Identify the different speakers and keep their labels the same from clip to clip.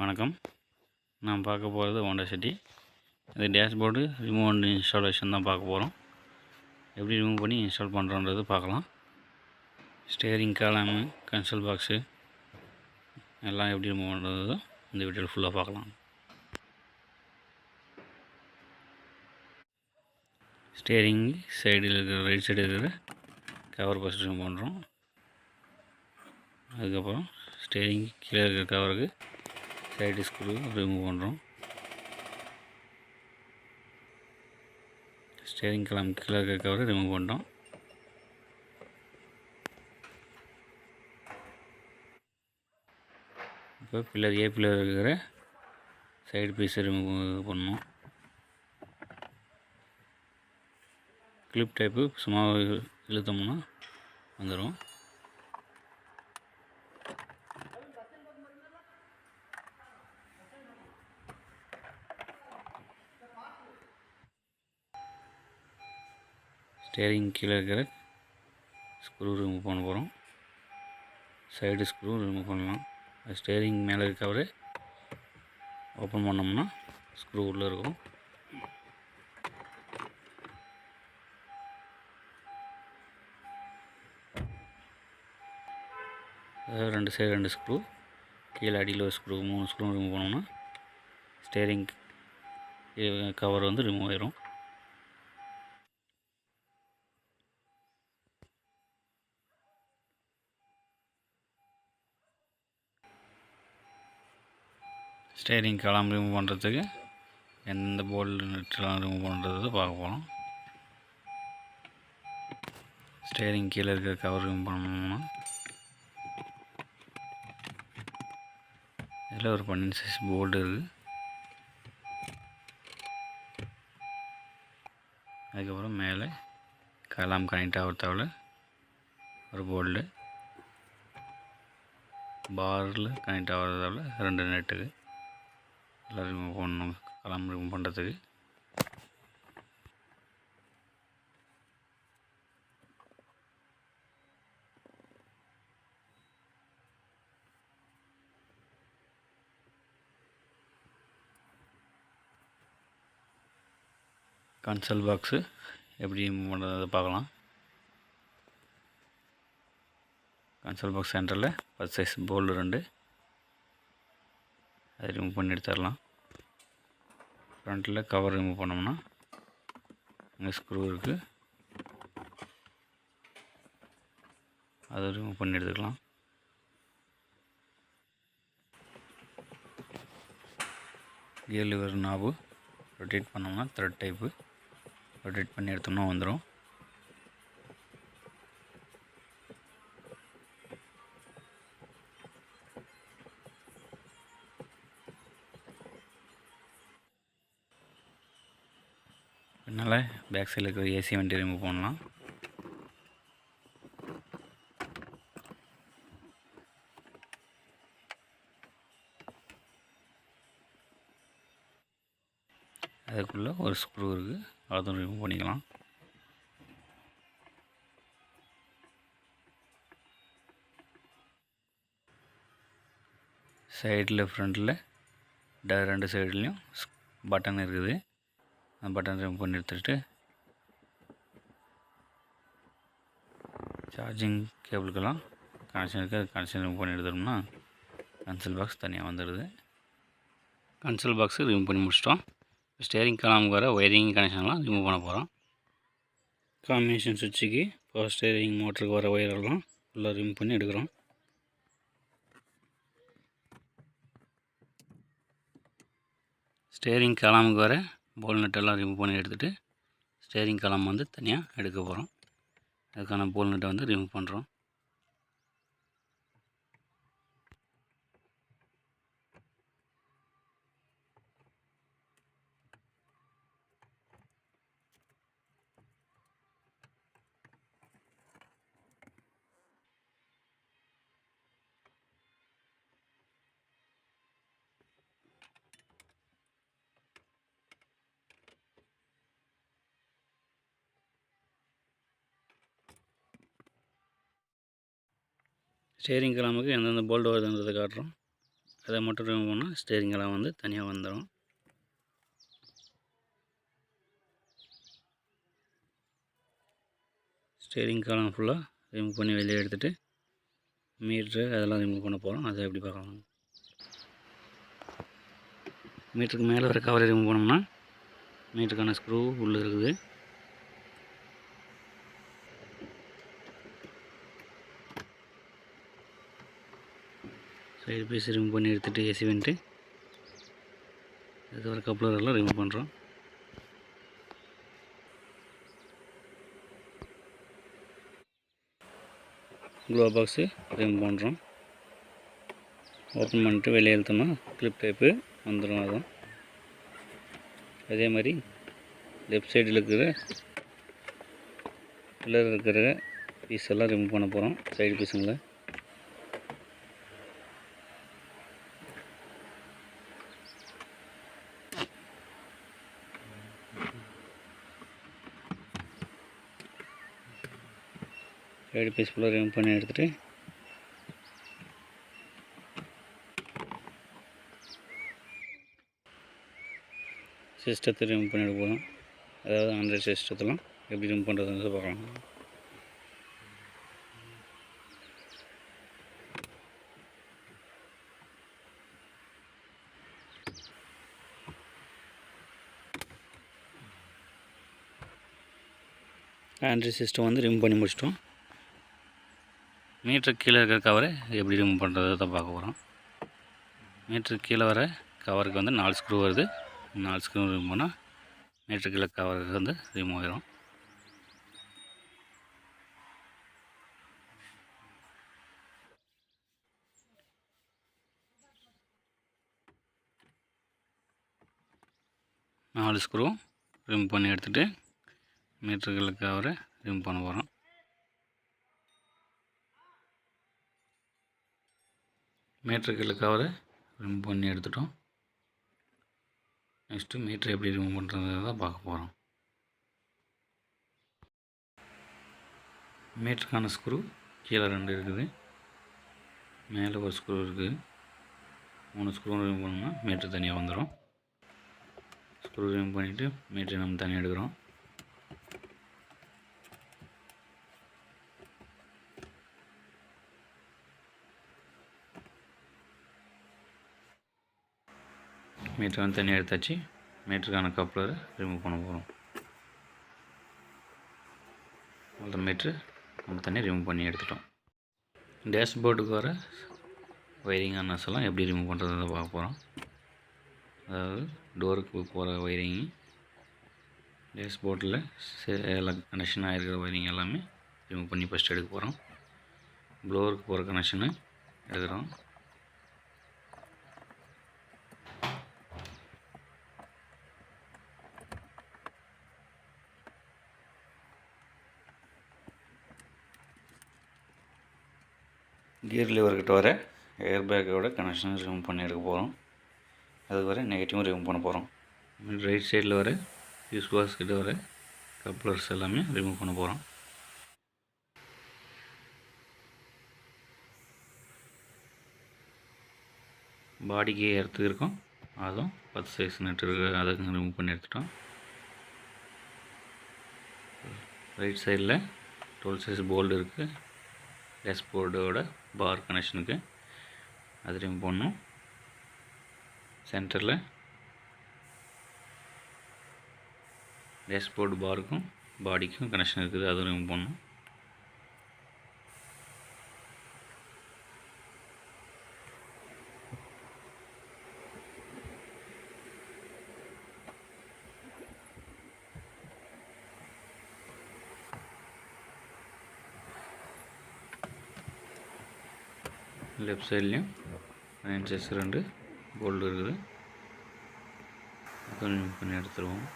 Speaker 1: வணக்கம். நான் பார்க்க போகிறது ஹோண்டா சிட்டி. இது டேஷ்போர்டு ரிமூவ் அண்ட் இன்ஸ்டாலேஷன் தான் பார்க்க போகிறோம். எப்படி ரிமூவ் பண்ணி இன்ஸ்டால் பண்ணுறோன்றது பார்க்கலாம். ஸ்டேரிங் காலமு, கன்சோல் பாக்ஸு எல்லாம் எப்படி ரிமூவ் பண்ணுறது இந்த வீடியோவில் ஃபுல்லாக பார்க்கலாம். ஸ்டேரிங் சைடில் இருக்கிற ரைட் சைடு இருக்கிற கவர் ஃபஸ்ட் ரிமூவ் பண்ணுறோம். அதுக்கப்புறம் ஸ்டேரிங் கீழே இருக்கிற கவருக்கு சைடு ஸ்க்ரூ ரிமூவ் பண்ணுறோம். ஸ்டேரிங் கலம் கீழே இருக்கிற கவரை ரிமூவ் பண்ணுறோம். இப்போ பில்லர் இருக்கிற சைடு பீஸை ரிமூவ் பண்ணணும். கிளிப் டைப்பு சும்மா இழுத்தோம்னா வந்துடும். ஸ்டேரிங் கீழே இருக்கிற ஸ்க்ரூ ரிமூவ் பண்ண போகிறோம். சைடு ஸ்க்ரூ ரிமூவ் பண்ணலாம். ஸ்டேரிங் மேலே இருக்கவரை ஓப்பன் பண்ணோம்னா ஸ்க்ரூ உள்ளே இருக்கும். ரெண்டு சைடு 2 ஸ்க்ரூ, கீழே அடியில் ஒரு ஸ்க்ரூ, 3 ஸ்க்ரூ ரிமூவ் பண்ணோம்னா ஸ்டேரிங் கவர் வந்து ரிமூவ் ஆயிரும். ஸ்டேரிங் கலம் ரிமூவ் பண்ணுறதுக்கு எந்த போல்டு நெட்டெலாம் ரிமூவ் பண்ணுறது பார்க்க போகிறோம். ஸ்டேரிங் கீழே இருக்கிற கவர் ரிமூவ் பண்ணணும்னா இதில் ஒரு 12 சைஸ் போல்டு இருக்குது. அதுக்கப்புறம் மேலே கலாம் கனெக்ட் ஆகிறதாவில் ஒரு போல்டு, பாரில் கனெக்ட் ஆகிறதாவில் 2 நெட்டுக்கு எல்லாம் ரிமூவ் பண்ணணும். கலாம் ரிமூவ் பண்ணுறதுக்கு கன்சோல் பாக்ஸு எப்படி ரிமூவ் பண்ணுறதை பார்க்கலாம். கன்சோல் பாக்ஸ் சென்டரில் 10 சைஸ் போல்டு 2 அதை ரிமூவ் பண்ணி எடுத்துடலாம். ஃப்ரண்ட்டில் கவர் ரிமூவ் பண்ணோம்னா அங்கே ஸ்க்ரூ இருக்குது, அதை ரிமூவ் பண்ணி எடுத்துக்கலாம். கியர் லிவர் நாபு ரொட்டேட் பண்ணோம்னா த்ரெட் டைப்பு ரொட்டேட் பண்ணி எடுத்தோம்னா வந்துடும். அதனால் பேக் சைடில் இருக்கிற ஏசி வண்டி ரிமூவ் பண்ணலாம். அதுக்குள்ளே ஒரு ஸ்க்ரூ இருக்குது, அதுவும் ரிமூவ் பண்ணிக்கலாம். சைடில் ஃப்ரண்ட்டில் 2 சைட்லேயும் பட்டன் இருக்குது. அந்த பட்டன் ரிமூவ் பண்ணி எடுத்துகிட்டு சார்ஜிங் கேபிளுக்கெல்லாம் கனெக்ஷன் இருக்குது, அது கனெக்ஷன் ரிமூவ் பண்ணி எடுத்தோம்னா கன்சோல் பாக்ஸ் தனியாக வந்துடுது. கன்சோல் பாக்ஸு ரிமூவ் பண்ணி முடிச்சிட்டோம். ஸ்டேரிங் கலாமுக்கு வர ஒயரிங் கனெக்ஷன்லாம் ரிமூவ் பண்ண போகிறோம். காம்பினேஷன் சுவிட்சுக்கு பவர் ஸ்டேரிங் மோட்டருக்கு வர ஒயரெல்லாம் ஃபுல்லாக ரிமூவ் பண்ணி எடுக்கிறோம். ஸ்டேரிங் கலாமுக்கு வர போல் நட்டெல்லாம் ரிமூவ் பண்ணி எடுத்துகிட்டு ஸ்டேரிங் கலாம் வந்து தனியாக எடுக்க போகிறோம். அதுக்கான போல் நட்டை வந்து ரிமூவ் பண்ணுறோம். ஸ்டேரிங் கலாமுக்கு எந்தெந்த போல்டு வருதுன்றதை காட்டுறோம். அதை மட்டும் ரிமூவ் பண்ணால் ஸ்டேரிங் எல்லாம் வந்து தனியாக வந்துடும். ஸ்டேரிங் காலம் ஃபுல்லாக ரிமூவ் பண்ணி வெளியே எடுத்துகிட்டு மீட்ரு அதெல்லாம் ரிமூவ் பண்ண போகிறோம். அதை எப்படி பார்க்கலாம். மீட்டருக்கு மேலே வர கவரை ரிமூவ் பண்ணோம்னா மீட்டருக்கான ஸ்க்ரூ உள்ளே இருக்குது. சைடு பீஸ் ரிமூவ் பண்ணி எடுத்துகிட்டு ஏசி வென்ட்டு இது வர கப்ளரெல்லாம் ரிமூவ் பண்ணுறோம். க்ளோ பாக்ஸு ரிமூவ் பண்ணுறோம். ஓப்பன் பண்ணிட்டு வெளியே இழுத்தோம்னா கிளிப் டைப்பு வந்துடும். அதுவும் அதே மாதிரி லெஃப்ட் சைடில் இருக்கிற பில்லர் இருக்கிற பீஸ் எல்லாம் ரிமூவ் பண்ண போகிறோம். சைடு பீஸுங்களை சைடு பீஸ் ஃபுல்லாக ரிமூவ் பண்ணி எடுத்துகிட்டு சிஸ்டத்தை ரிமூவ் பண்ணி எடுக்க போகிறோம். அதாவது ஆண்ட்ராய்டு சிஸ்டத்தெல்லாம் எப்படி ரிமூவ் பண்ணுறதுன்னு பார்க்கலாம். ஆண்ட்ராய்டு சிஸ்டம் வந்து ரிமூவ் பண்ணி முடிச்சிட்டோம். மீட்டருக்கு கீழே இருக்கிற கவரை எப்படி ரிமூவ் பண்ணுறது தான் பார்க்க போகிறோம். மீட்டருக்கு கீழே வர கவருக்கு வந்து 4 ஸ்க்ரூ வருது. 4 ஸ்க்ரூ ரிமூவ் பண்ணால் மீட்டருக்கு கீழே கவருக்கு வந்து ரிமூவ் ஆகிரும். நாலு ஸ்க்ரூ ரிமூவ் பண்ணி எடுத்துகிட்டு மீட்டருக்கு கீழே கவரை ரிமூவ் பண்ண போகிறோம். மீட்டருக்கு கீழே கவரை ரிமூவ் பண்ணி எடுத்துட்டோம். நெக்ஸ்ட்டு மீட்டர் எப்படி ரிமூவ் பண்ணுறது தான் பார்க்க போகிறோம். மீட்டருக்கான ஸ்க்ரூ கீழே 2 இருக்குது, மேலே ஒரு ஸ்க்ரூ இருக்குது. 3 ஸ்க்ரூ ரிமூவ் பண்ணோம்னா மீட்ரு தனியாக வந்துடும். ஸ்க்ரூ ரிமூவ் பண்ணிவிட்டு மீட்ரு நம்ம தனியாக எடுக்கிறோம். மீட்டர் வந்து தனியாக எடுத்தாச்சு. மீட்டருக்கான கப்ளரை ரிமூவ் பண்ண போகிறோம். அந்த மீட்ரு நம்ம தனியாக ரிமூவ் பண்ணி எடுத்துட்டோம். டேஷ்போர்டுக்கு வர ஒயரிங் ஆனஸ் எல்லாம் எப்படி ரிமூவ் பண்ணுறதை பார்க்க போகிறோம். அதாவது டோருக்கு போகிற ஒயரிங், டேஷ்போர்டில் கனெக்ஷன் ஆகிருக்கிற ஒயரிங் எல்லாமே ரிமூவ் பண்ணி ஃபஸ்ட் எடுக்க போகிறோம். ப்ளோருக்கு போகிற கனெக்ஷனு எடுக்கிறோம். கியர் லிவர்கிட்ட வர ஏர் பேக்கோட கனெக்ஷன் ரிமூவ் பண்ணி எடுக்க போகிறோம். அது வர நெகட்டிவும் ரிமூவ் பண்ண போகிறோம். ரைட் சைடில் வர ஃபியூஸ் பாக்ஸ் கிட்ட வர கப்ளர்ஸ் எல்லாமே ரிமூவ் பண்ண போகிறோம். பாடிக்கு எர்த்து இருக்கும், அதுவும் 10 சைஸ் நெட் இருக்குது, அதை ரிமூவ் பண்ணி எடுத்துட்டோம். ரைட் சைடில் 12 சைஸ் போல்டு இருக்குது. டேஷ்போர்டோட பார் கனெக்ஷனுக்கு அது ரிமூவ் பண்ணணும். சென்டரில் டேஷ்போர்டு பாருக்கும் பாடிக்கும் கனெக்ஷன் இருக்குது, அதுவும் ரிமூவ் பண்ணணும். லெஃப்ட் சைட்லேயும் 9 சைஸ் 2 போல்டு இருக்குது, அதை ரிமூவ் பண்ணி எடுத்துருவோம்.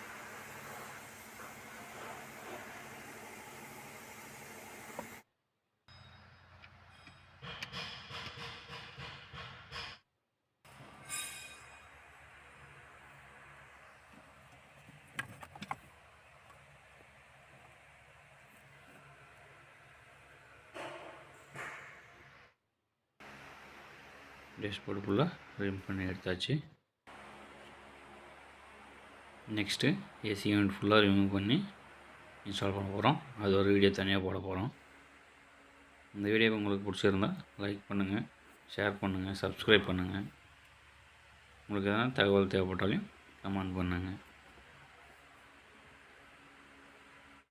Speaker 1: டேஷ்போர்டு ஃபுல்லாக ரிமூவ் பண்ணி எடுத்தாச்சு. நெக்ஸ்ட்டு ஏசி யூனிட் ஃபுல்லாக ரிமூவ் பண்ணி இன்ஸ்டால் பண்ண போகிறோம். அது ஒரு வீடியோ தனியாக போட போகிறோம். இந்த வீடியோ உங்களுக்கு பிடிச்சிருந்தா லைக் பண்ணுங்கள், ஷேர் பண்ணுங்கள், சப்ஸ்கிரைப் பண்ணுங்கள். உங்களுக்கு எதனா தகவல் தேவைப்பட்டாலையும் கமெண்ட் பண்ணுங்கள்.